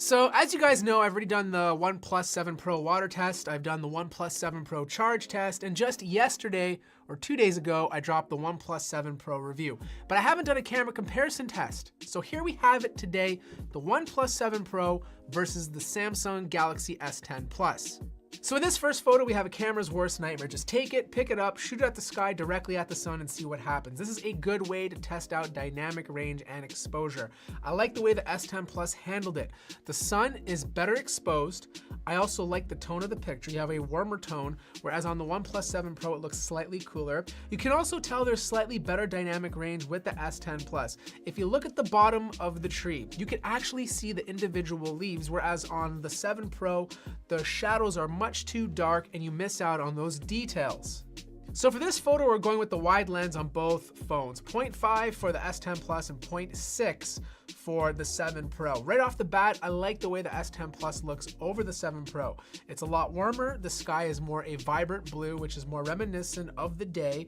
So as you guys know, I've already done the OnePlus 7 Pro water test. I've done the OnePlus 7 Pro charge test. And just yesterday or 2 days ago, I dropped the OnePlus 7 Pro review. But I haven't done a camera comparison test. So here we have it today, the OnePlus 7 Pro versus the Samsung Galaxy S10 Plus. So in this first photo, we have a camera's worst nightmare. Just take it, pick it up, shoot it at the sky directly at the sun and see what happens. This is a good way to test out dynamic range and exposure. I like the way the S10 Plus handled it. The sun is better exposed. I also like the tone of the picture. You have a warmer tone, whereas on the OnePlus 7 Pro, it looks slightly cooler. You can also tell there's slightly better dynamic range with the S10 Plus. If you look at the bottom of the tree, you can actually see the individual leaves, whereas on the 7 Pro, the shadows are much too dark and you miss out on those details. So for this photo, we're going with the wide lens on both phones, 0.5 for the S10 Plus and 0.6 for the 7 Pro. Right off the bat, I like the way the S10 Plus looks over the 7 Pro. It's a lot warmer. The sky is more a vibrant blue, which is more reminiscent of the day.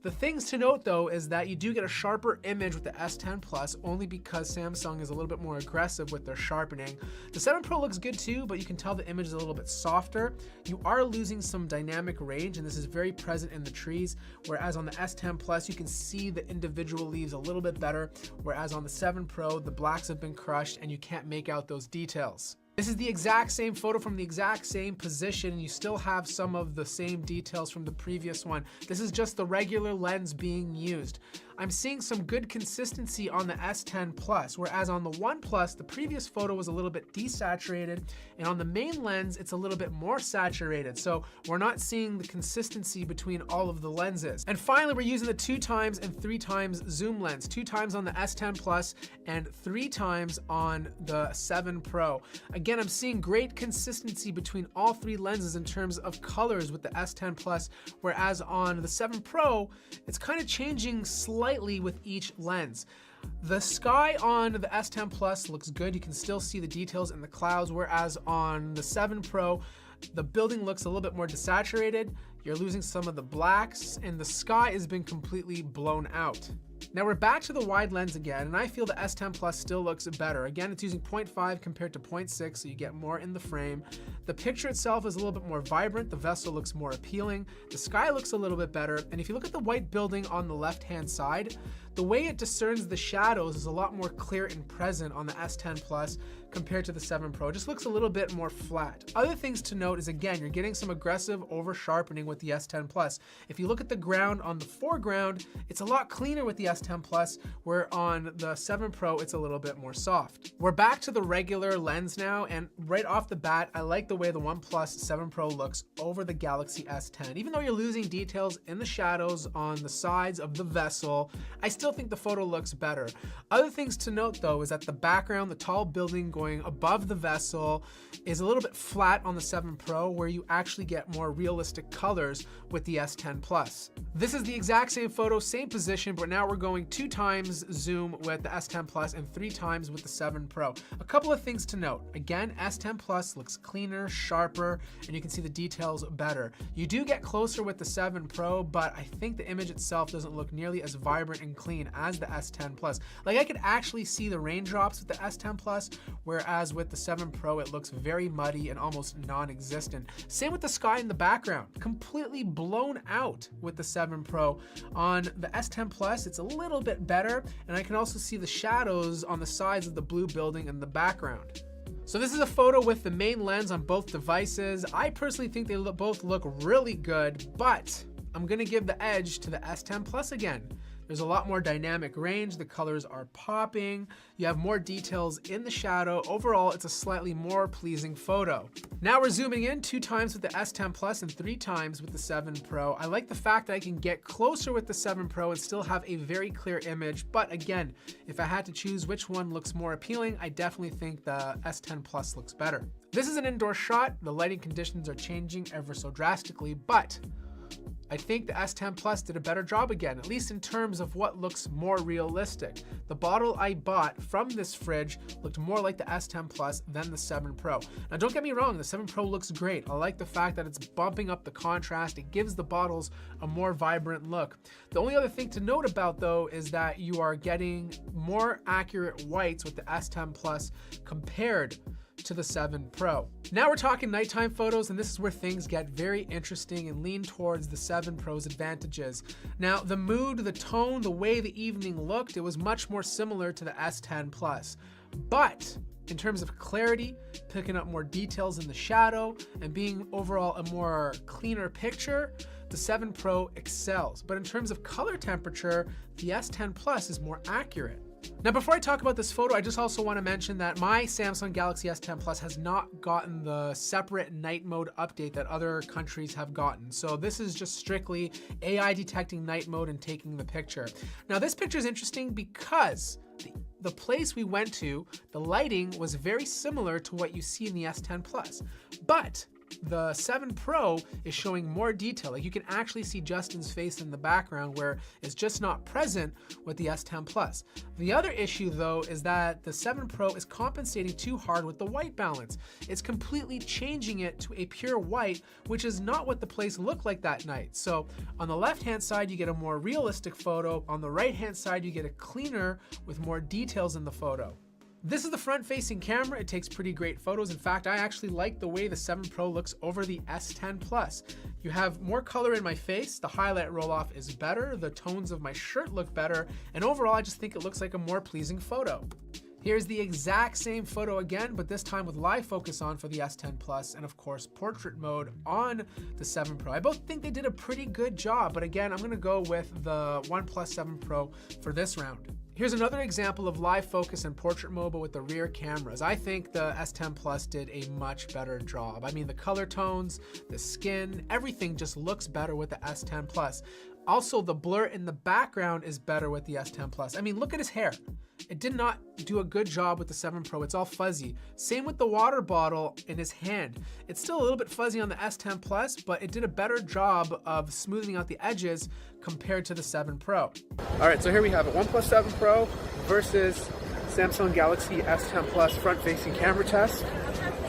The things to note though is that you do get a sharper image with the S10 Plus only because Samsung is a little bit more aggressive with their sharpening. The 7 Pro looks good too, but you can tell the image is a little bit softer. You are losing some dynamic range and this is very present in the trees, whereas on the S10 Plus you can see the individual leaves a little bit better, whereas on the 7 Pro the blacks have been crushed and you can't make out those details. This is the exact same photo from the exact same position and you still have some of the same details from the previous one. This is just the regular lens being used. I'm seeing some good consistency on the S10 Plus, whereas on the OnePlus, the previous photo was a little bit desaturated, and on the main lens, it's a little bit more saturated. So we're not seeing the consistency between all of the lenses. And finally, we're using the 2x and 3x zoom lens, 2x on the S10 Plus and 3x on the 7 Pro. Again, I'm seeing great consistency between all three lenses in terms of colors with the S10 Plus, whereas on the 7 Pro, it's kind of changing slightly with each lens. The sky on the S10 Plus looks good. You can still see the details in the clouds, whereas on the 7 Pro, the building looks a little bit more desaturated. You're losing some of the blacks and the sky has been completely blown out. Now we're back to the wide lens again, and I feel the S10 Plus still looks better. Again, it's using 0.5 compared to 0.6, so you get more in the frame. The picture itself is a little bit more vibrant. The vessel looks more appealing. The sky looks a little bit better. And if you look at the white building on the left-hand side, the way it discerns the shadows is a lot more clear and present on the S10 Plus compared to the 7 Pro. It just looks a little bit more flat. Other things to note is, again, you're getting some aggressive over-sharpening with the S10 Plus. If you look at the ground on the foreground, it's a lot cleaner with the S10 Plus, where on the 7 Pro, it's a little bit more soft. We're back to the regular lens now, and right off the bat, I like the way the OnePlus 7 Pro looks over the Galaxy S10. Even though you're losing details in the shadows on the sides of the vessel, I still think the photo looks better. Other things to note though is that the background, the tall building going above the vessel, is a little bit flat on the 7 Pro, where you actually get more realistic colors with the S10 Plus. This is the exact same photo, same position, but now we're going 2x zoom with the S10 Plus and 3x with the 7 Pro. A couple of things to note. Again, S10 Plus looks cleaner, sharper, and you can see the details better. You do get closer with the 7 Pro, but I think the image itself doesn't look nearly as vibrant and clean as the S10 Plus. Like, I could actually see the raindrops with the S10 Plus, whereas with the 7 Pro, it looks very muddy and almost non-existent. Same with the sky in the background, completely blown out with the 7 Pro. On the S10 Plus, it's a little bit better, and I can also see the shadows on the sides of the blue building in the background. So this is a photo with the main lens on both devices. I personally think they both look really good, but I'm gonna give the edge to the S10 Plus again. There's a lot more dynamic range, the colors are popping, you have more details in the shadow. Overall, it's a slightly more pleasing photo. Now we're zooming in 2x with the S10 Plus and 3x with the 7 Pro. I like the fact that I can get closer with the 7 Pro and still have a very clear image, but again, if I had to choose which one looks more appealing, I definitely think the S10 Plus looks better. This is an indoor shot, the lighting conditions are changing ever so drastically, but I think the S10 Plus did a better job again, at least in terms of what looks more realistic. The bottle I bought from this fridge looked more like the S10 Plus than the 7 Pro. Now don't get me wrong, the 7 Pro looks great. I like the fact that it's bumping up the contrast. It gives the bottles a more vibrant look. The only other thing to note about though is that you are getting more accurate whites with the S10 Plus compared to the 7 Pro. Now we're talking nighttime photos, and this is where things get very interesting and lean towards the 7 Pro's advantages. Now, the mood, the tone, the way the evening looked, it was much more similar to the S10 Plus. But in terms of clarity, picking up more details in the shadow, and being overall a more cleaner picture, the 7 Pro excels. But in terms of color temperature, the S10 Plus is more accurate. Now, before I talk about this photo, I just also want to mention that my Samsung Galaxy S10 Plus has not gotten the separate night mode update that other countries have gotten. So this is just strictly AI detecting night mode and taking the picture. Now, this picture is interesting because the place we went to, the lighting was very similar to what you see in the S10 Plus, but the 7 Pro is showing more detail. Like, you can actually see Justin's face in the background, where it's just not present with the S10 Plus. The other issue though is that the 7 Pro is compensating too hard with the white balance. It's completely changing it to a pure white, which is not what the place looked like that night. So on the left hand side, you get a more realistic photo. On the right hand side, you get a cleaner with more details in the photo. This is the front-facing camera. It takes pretty great photos. In fact, I actually like the way the 7 Pro looks over the S10 Plus. You have more color in my face, the highlight roll-off is better, the tones of my shirt look better, and overall I just think it looks like a more pleasing photo. Here's the exact same photo again, but this time with live focus on for the S10 Plus, and of course portrait mode on the 7 Pro. I both think they did a pretty good job, but again, I'm gonna go with the OnePlus 7 Pro for this round. Here's another example of live focus and portrait mode, but with the rear cameras. I think the S10 Plus did a much better job. I mean, the color tones, the skin, everything just looks better with the S10 Plus. Also, the blur in the background is better with the S10 Plus. I mean, look at his hair. It did not do a good job with the 7 Pro. It's all fuzzy. Same with the water bottle in his hand. It's still a little bit fuzzy on the S10 Plus, but it did a better job of smoothing out the edges compared to the 7 Pro. All right, so here we have it. OnePlus 7 Pro versus Samsung Galaxy S10 Plus front-facing camera test.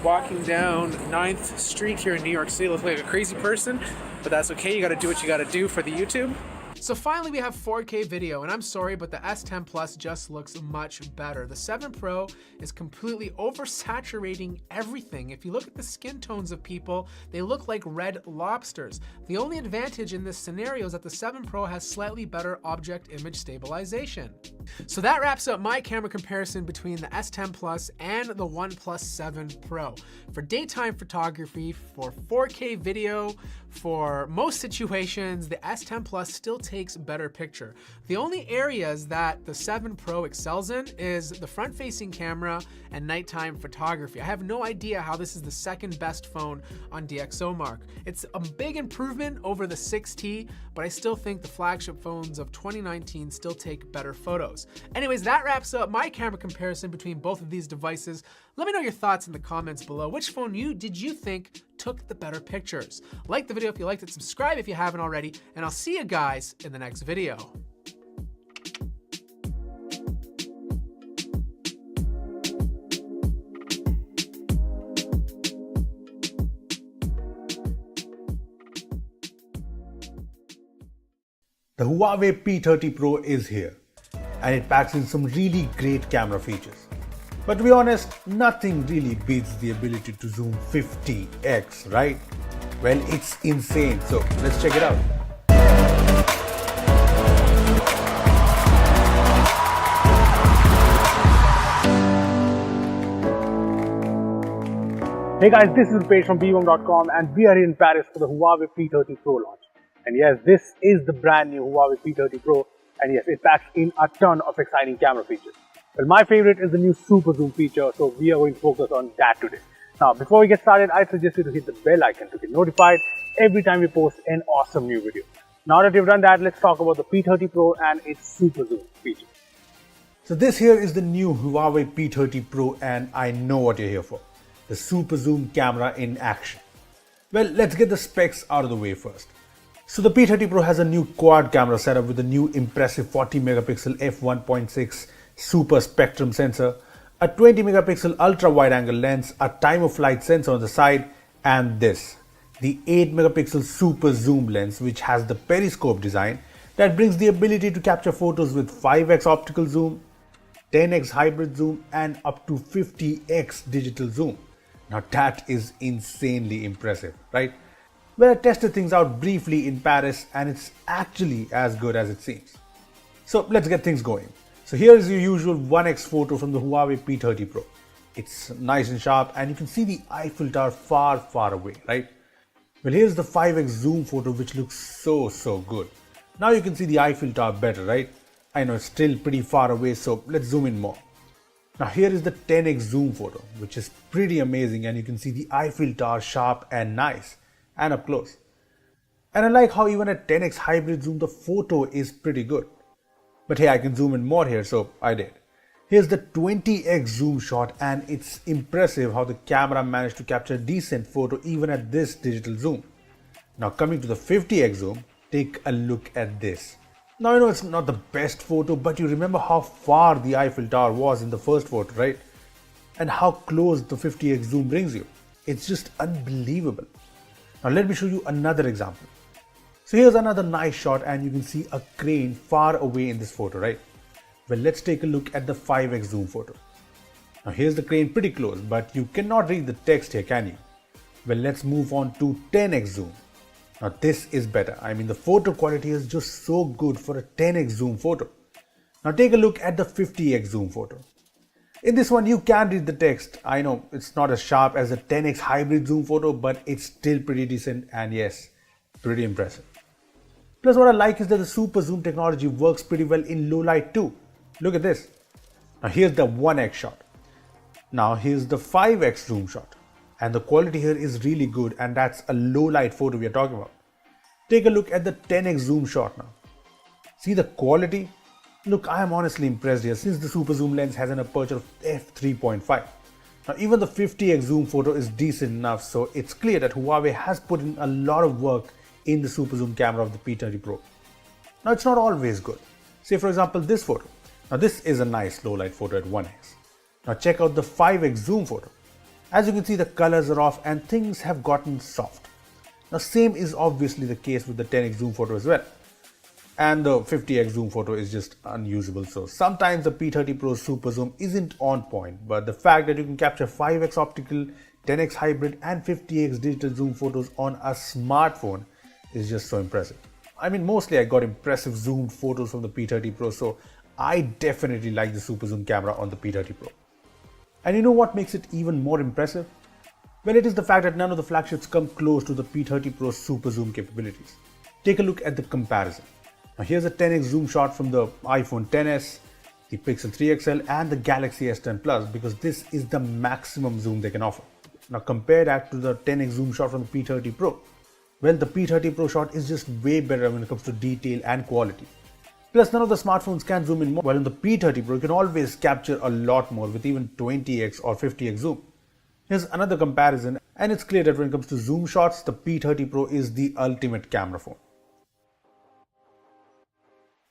Walking down 9th Street here in New York City. Looks like a crazy person, but that's okay. You gotta do what you gotta do for the YouTube. So finally we have 4K video, and I'm sorry, but the S10 Plus just looks much better. The 7 Pro is completely oversaturating everything. If you look at the skin tones of people, they look like red lobsters. The only advantage in this scenario is that the 7 Pro has slightly better object image stabilization. So that wraps up my camera comparison between the S10 Plus and the OnePlus 7 Pro. For daytime photography, for 4K video, for most situations, the S10 Plus still takes better picture. The only areas that the 7 Pro excels in is the front-facing camera and nighttime photography. I have no idea how this is the second best phone on DxOMark. It's a big improvement over the 6T, but I still think the flagship phones of 2019 still take better photos. Anyways, that wraps up my camera comparison between both of these devices. Let me know your thoughts in the comments below. Which phone did you think took the better pictures? Like the video if you liked it, subscribe if you haven't already, and I'll see you guys in the next video. The Huawei P30 Pro is here, and it packs in some really great camera features. But to be honest, nothing really beats the ability to zoom 50x, right? Well, it's insane, so let's check it out. Hey guys, this is Rupesh from bwom.com, and we are in Paris for the Huawei P30 Pro launch. And yes, this is the brand new Huawei P30 Pro, and yes, it packs in a ton of exciting camera features. Well, my favorite is the new Super Zoom feature, so we are going to focus on that today. Now, before we get started, I suggest you to hit the bell icon to get notified every time we post an awesome new video. Now that we've done that, let's talk about the P30 Pro and its Super Zoom feature. So this here is the new Huawei P30 Pro, and I know what you're here for. The Super Zoom camera in action. Well, let's get the specs out of the way first. So the P30 Pro has a new quad camera setup with a new impressive 40 megapixel f1.6 super spectrum sensor, a 20 megapixel ultra wide angle lens, a time of flight sensor on the side, and this, the 8 megapixel super zoom lens, which has the periscope design that brings the ability to capture photos with 5x optical zoom, 10x hybrid zoom and up to 50x digital zoom. Now that is insanely impressive, right? Well, I tested things out briefly in Paris and it's actually as good as it seems. So let's get things going. So here is your usual 1x photo from the Huawei P30 Pro. It's nice and sharp and you can see the Eiffel Tower far away, right? Well, here's the 5x zoom photo which looks so good. Now you can see the Eiffel Tower better, right? I know it's still pretty far away, so let's zoom in more. Now here is the 10x zoom photo, which is pretty amazing and you can see the Eiffel Tower sharp and nice and up close. And I like how even at 10x hybrid zoom the photo is pretty good. But hey, I can zoom in more here, so I did. Here's the 20x zoom shot and it's impressive how the camera managed to capture a decent photo even at this digital zoom. Now coming to the 50x zoom, take a look at this. Now I know it's not the best photo, but you remember how far the Eiffel Tower was in the first photo, right? And how close the 50x zoom brings you. It's just unbelievable. Now let me show you another example. So here's another nice shot and you can see a crane far away in this photo, right? Well, let's take a look at the 5x zoom photo. Now here's the crane pretty close, but you cannot read the text here, can you? Well, let's move on to 10x zoom. Now this is better. I mean, the photo quality is just so good for a 10x zoom photo. Now take a look at the 50x zoom photo. In this one, you can read the text. I know it's not as sharp as a 10x hybrid zoom photo, but it's still pretty decent and yes, pretty impressive. Plus what I like is that the super zoom technology works pretty well in low light too. Look at this. Now here's the 1x shot. Now here's the 5x zoom shot. And the quality here is really good and that's a low light photo we are talking about. Take a look at the 10x zoom shot now. See the quality? Look, I am honestly impressed here since the super zoom lens has an aperture of f3.5. Now even the 50x zoom photo is decent enough, so it's clear that Huawei has put in a lot of work in the super zoom camera of the P30 Pro. Now it's not always good. Say for example this photo. Now this is a nice low light photo at 1x. Now check out the 5x zoom photo. As you can see, the colors are off and things have gotten soft. Now same is obviously the case with the 10x zoom photo as well. And the 50x zoom photo is just unusable. So sometimes the P30 Pro super zoom isn't on point, but the fact that you can capture 5x optical, 10x hybrid and 50x digital zoom photos on a smartphone is just so impressive. I mean, mostly I got impressive zoomed photos from the P30 Pro, so I definitely like the super zoom camera on the P30 Pro. And you know what makes it even more impressive? Well, it is the fact that none of the flagships come close to the P30 Pro's super zoom capabilities. Take a look at the comparison. Now here's a 10x zoom shot from the iPhone XS, the Pixel 3 XL and the Galaxy S10 Plus because this is the maximum zoom they can offer. Now compare that to the 10x zoom shot from the P30 Pro. Well, the P30 Pro shot is just way better when it comes to detail and quality. Plus, none of the smartphones can zoom in more, while on the P30 Pro you can always capture a lot more with even 20x or 50x zoom. Here's another comparison and it's clear that when it comes to zoom shots, the P30 Pro is the ultimate camera phone.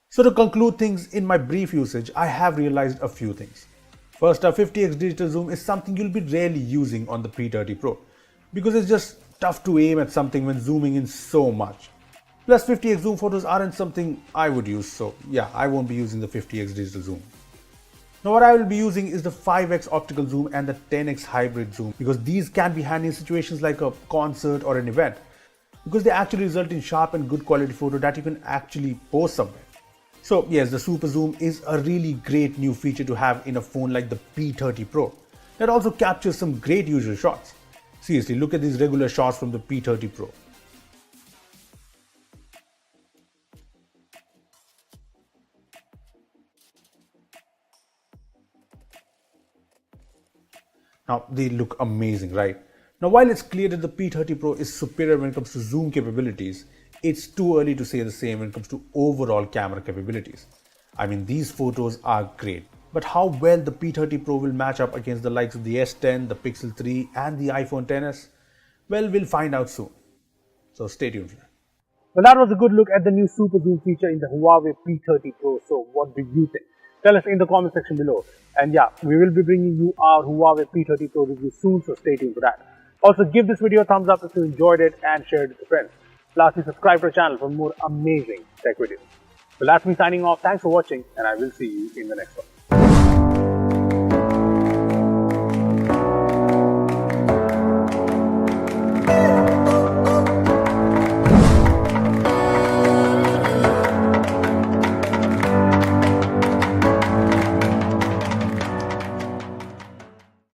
So to conclude things in my brief usage, I have realized a few things. First, a 50x digital zoom is something you'll be rarely using on the P30 Pro because it's just tough to aim at something when zooming in so much. Plus 50x zoom photos aren't something I would use, so yeah, I won't be using the 50x digital zoom. Now what I will be using is the 5x optical zoom and the 10x hybrid zoom because these can be handy in situations like a concert or an event because they actually result in sharp and good quality photo that you can actually post somewhere. So yes, the super zoom is a really great new feature to have in a phone like the P30 Pro that also captures some great usual shots. Seriously, look at these regular shots from the P30 Pro. Now they look amazing, right? Now while it's clear that the P30 Pro is superior when it comes to zoom capabilities, it's too early to say the same when it comes to overall camera capabilities. I mean, these photos are great, but how well the P30 Pro will match up against the likes of the S10, the Pixel 3 and the iPhone XS? Well, we'll find out soon. So stay tuned for that. Well, that was a good look at the new super zoom feature in the Huawei P30 Pro. So what do you think? Tell us in the comment section below. And yeah, we will be bringing you our Huawei P30 Pro review soon, so stay tuned for that. Also, give this video a thumbs up if you enjoyed it and share it with your friends. Lastly, subscribe to our channel for more amazing tech videos. Well, that's me signing off. Thanks for watching and I will see you in the next one.